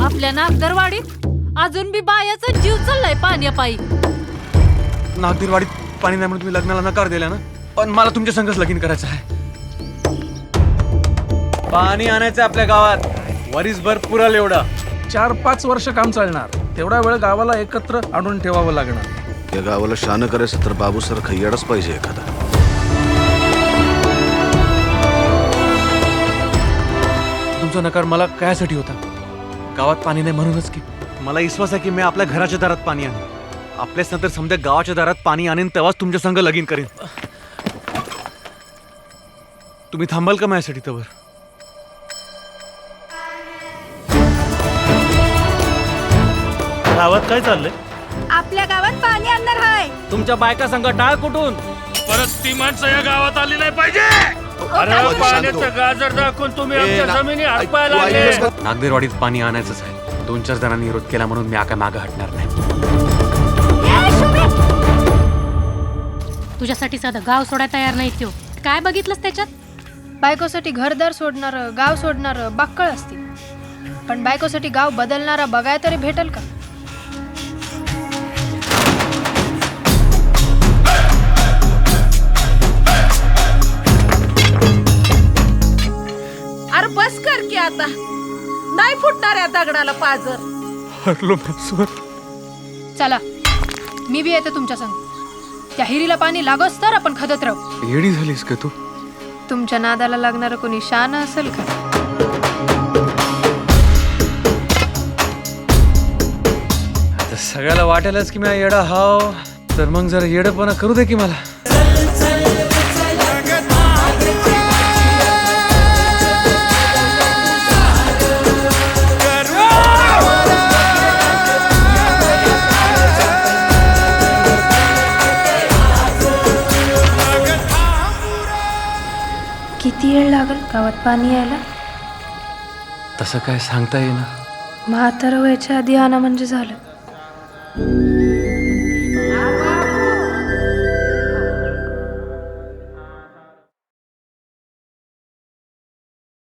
आपल्या नागदरवाडीत अजून बी बायाचा जीव चाललाय पाण्यापायी. नागदीरवाडीत पाणी नाही म्हणून तुम्ही लग्नाला नकार दिला ना, पण मला तुमच्या संगच लगीन करायचं आहे. पाणी आणायचं आपल्या गावात, वरीसभर पुरल एवढा. 4-5 वर्ष काम चालणार. तेवढा वेळ गावाला एकत्र आणून ठेवावं लागणार. या गावाला शान करायचं तर बाबू सर खय्याडच पाहिजे एखादा. तुमचा नकार मला कायसाठी होता? गावात पाणी नाही म्हणूनच की. मला विश्वास आहे की मी आपल्या घराच्या दारात पाणी आणेन. आपल्याच नंतर समजा गावाच्या दारात पाणी आणेन, तेव्हाच तुमच्या संग लगीन करेन. तुम्ही थांबाल का माझ्यासाठी तवर? गावात काय चाललंय? आपल्या गावात पाणी आणणार आहे. तुमच्या बायका संग टाळ कुठून? परत ती माणसं या गावात आली नाही पाहिजे. अरे पाण्याचं गाजर दाखवून तुम्ही आमच्या जमिनी हडपायला लागले. नागदेरवाडीत पाणी आणायचंच आहे. 2-4 जणांनी विरोध केला म्हणून मी आका मागं हटणार नाही. तुझ्यासाठी साधं गाव सोडायला तयार नाही त्यो. काय बघितलंस त्याच्यात? बायकोसाठी घरदार सोडणार, गाव सोडणार बाक्कळ असतील, पण बायकोसाठी गाव बदलणारा बघाय तरी भेटल का? अरे बस कर की आता, नाही फुटणार या दगडाला पाजर. हरलो मॅक्सवर. चला मी बी येते तुमच्या संग. त्या हिरीला पाणी लागोस तर आपण खदत राहू. येडी झालीस का तू? तुमच्या नादाला लागणार कोणी शान असेल का? आता सगळ्याला वाटेलच की मी येडा हाव, तर मग जरा येडपणा करू दे की मला. किती वेळ लागल गावात पाणी यायला? तसं काय सांगता येईना. म्हातारं व्हायच्या आधी आणा म्हणजे झालं.